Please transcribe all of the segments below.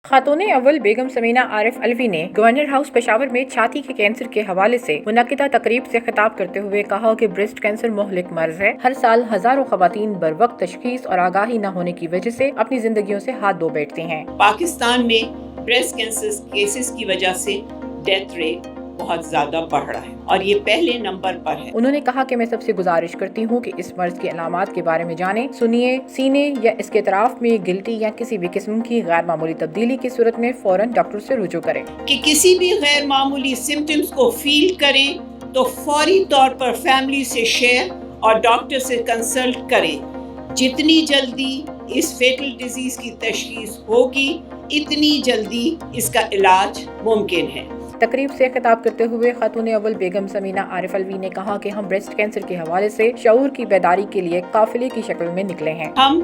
खातून अव्वल बेगम समीना आरिफ अलवी ने governor house Peshawar में छाती के कैंसर के हवाले से मुनक्किदा तकरीब से खिताब करते हुए कहा कि ब्रेस्ट कैंसर मुहलिक मर्ज है। हर साल हजारों खवातीन बरवक्त तशखीस और आगाही न होने की वजह से अपनी जिंदगियों से हाथ धो बैठती हैं। पाकिस्तान में ब्रेस्ट कैंसर केसेस की वजह से डेथ रेट बहुत ज्यादा बढ़ रहा है और ये पहले नंबर पर है। उन्होंने कहा कि मैं सबसे गुजारिश करती हूँ कि इस मर्ज की अलामात के बारे में जानें, सुनिए, सीने या इसके अतराफ में गिल्टी या किसी भी किस्म की गैर मामूली तब्दीली की सूरत में फौरन डॉक्टर से रुजू करें। कि किसी भी गैर मामूली सिम्टम्स को फील करें तो फौरी तौर पर फैमिली से शेयर और डॉक्टर से कंसल्ट करें। जितनी जल्दी इस फेटल डिजीज की तशखीस होगी इतनी जल्दी इसका इलाज मुमकिन है। तकरीब से खिताब करते हुए खातून अव्वल बेगम समीना आरिफ अलवी ने कहा कि हम ब्रेस्ट कैंसर के हवाले से शऊर की बेदारी के लिए काफिले की शक्ल में निकले हैं। हम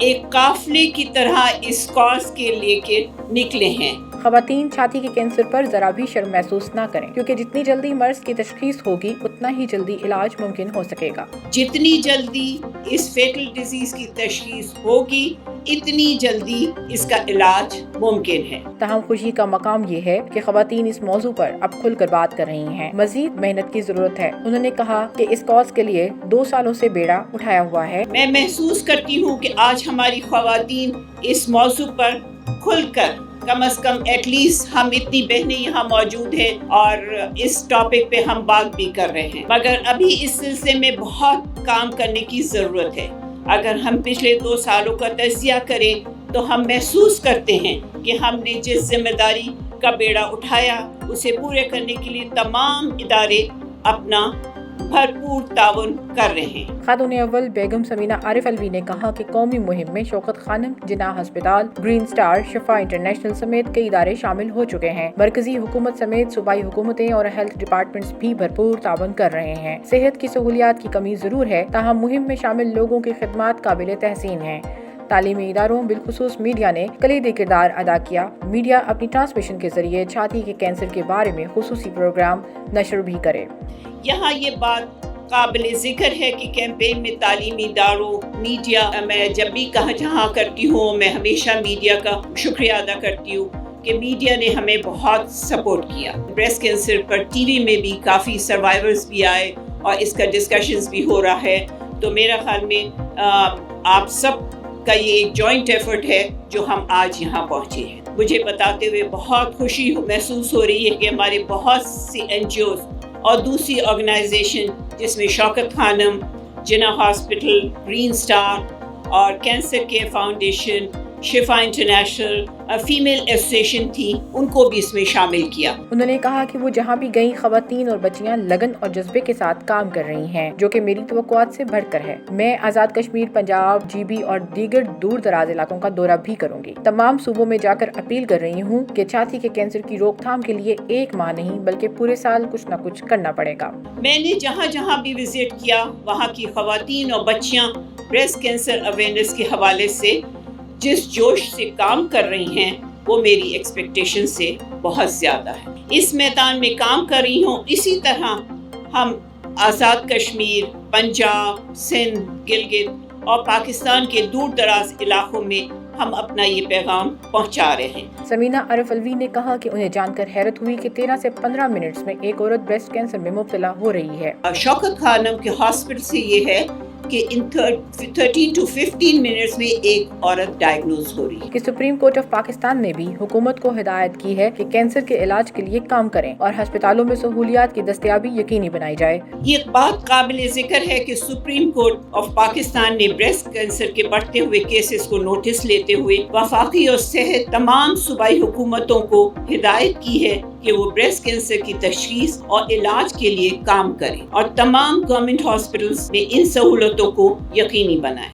एक काफिले की तरह इस कॉज के लेके निकले हैं। खवातीन छाती के कैंसर पर जरा भी शर्म महसूस ना करें, क्योंकि जितनी जल्दी मर्ज की तशखीस होगी उतना ही जल्दी इलाज मुमकिन हो सकेगा। जितनी जल्दी इस फेटल डिजीज की तशखीस होगी इतनी जल्दी इसका इलाज मुमकिन है। तहम खुशी का मकाम ये है कि खवातीन इस मौजू पर अब खुलकर बात कर रही हैं। मजीद मेहनत की जरूरत है। उन्होंने कहा कि इस कॉज के लिए 2 सालों से बेड़ा उठाया हुआ है। मैं महसूस करती हूँ कि आज हमारी खवातीन इस मौजू पर खुलकर कम से कम एटलीस्ट हम इतनी बहनें यहाँ मौजूद हैं और इस टॉपिक पे हम बात भी कर रहे हैं, मगर अभी इस सिलसिले में बहुत काम करने की ज़रूरत है। अगर हम पिछले 2 सालों का तजिया करें तो हम महसूस करते हैं कि हमने जिस जिम्मेदारी का बेड़ा उठाया उसे पूरे करने के लिए तमाम इदारे अपना भरपूर ताउन कर रहे हैं। खातून अव्वल बेगम समीना आरिफ अलवी ने कहा कि कौमी मुहिम में शौकत खानम, जिन्ना अस्पताल, ग्रीन स्टार, शिफा इंटरनेशनल समेत कई इदारे शामिल हो चुके हैं। मरकजी हुकूमत समेत सूबाई हुकूमतें और हेल्थ डिपार्टमेंट्स भी भरपूर ताउन कर रहे हैं। सेहत की सहूलियात की कमी जरूर है, ताहम मुहिम में शामिल लोगों की खिदमत काबिल तहसीन है। तालीमी इदारों बिलखुसूस मीडिया ने कलीदी किरदार अदा किया। मीडिया अपनी ट्रांसमिशन के जरिए छाती के कैंसर के बारे में खुसूसी प्रोग्राम नशर भी करे। यहाँ ये बात काबिल ज़िक्र है कि कैंपेन में तालीमी इदारों, मीडिया, मैं जब भी कहा जहाँ करती हूँ मैं हमेशा मीडिया का शुक्रिया अदा करती हूँ कि मीडिया ने हमें बहुत सपोर्ट किया। ब्रेस्ट कैंसर पर टीवी में भी काफ़ी सर्वाइवर्स भी आए और इसका डिस्कशंस भी हो रहा है। तो मेरा ख्याल में आप सब का ये एक जॉइंट एफर्ट है जो हम आज यहाँ पहुँचे हैं। मुझे बताते हुए बहुत खुशी महसूस हो रही है कि हमारे बहुत सी NGOs और दूसरी ऑर्गेनाइजेशन जिसमें शौकत खानम, जिन्ना हॉस्पिटल, ग्रीन स्टार और कैंसर केयर फाउंडेशन, शिफा इंटरनेशनल, फीमेल एसोसिएशन थी, उनको भी इसमें शामिल किया। उन्होंने कहा कि वो जहाँ भी गई खवातीन और बच्चियाँ लगन और जज्बे के साथ काम कर रही हैं, जो कि मेरी तवक्कुआत से बढ़कर है। मैं आज़ाद कश्मीर, पंजाब, GB और दीगर दूर दराज इलाकों का दौरा भी करूंगी। तमाम सूबों में जाकर अपील कर रही हूँ कि छाती के कैंसर की रोकथाम के लिए 1 माह नहीं बल्कि पूरे साल कुछ न कुछ करना पड़ेगा। मैंने जहाँ जहाँ भी विजिट किया वहाँ की खवातीन और बच्चियाँ ब्रेस्ट कैंसर अवेयरनेस के हवाले से जिस जोश से काम कर रही हैं वो मेरी एक्सपेक्टेशन से बहुत ज़्यादा है। इस मैदान में काम कर रही हूँ। इसी तरह हम आज़ाद कश्मीर, पंजाब, सिंध, गिलगित और पाकिस्तान के दूर दराज इलाकों में हम अपना ये पैगाम पहुंचा रहे हैं। समीना आरिफ अलवी ने कहा कि उन्हें जानकर हैरत हुई कि 13 से 15 मिनट्स में एक औरत ब्रेस्ट कैंसर में मुब्तला हो रही है। शौकत खानम के हॉस्पिटल से ये है कि इन 13 to 15 मिनट्स में एक औरत डायग्नोज हो रही है। कि सुप्रीम कोर्ट ऑफ पाकिस्तान ने भी हुकूमत को हिदायत की है कि कैंसर के इलाज के लिए काम करें और अस्पतालों में सहूलियात की दस्तयाबी यकीनी बनाई जाए। ये बात काबिल जिक्र है कि सुप्रीम कोर्ट ऑफ पाकिस्तान ने ब्रेस्ट कैंसर के बढ़ते हुए केसेस को नोटिस लेते हुए वफाकी और सेहत तमाम सूबाई हुकूमतों को हिदायत की है कि वो ब्रेस्ट कैंसर की तशखीस और इलाज के लिए काम करें और तमाम गवर्नमेंट हॉस्पिटल्स में इन सहूलतों को यकीनी बनाएं।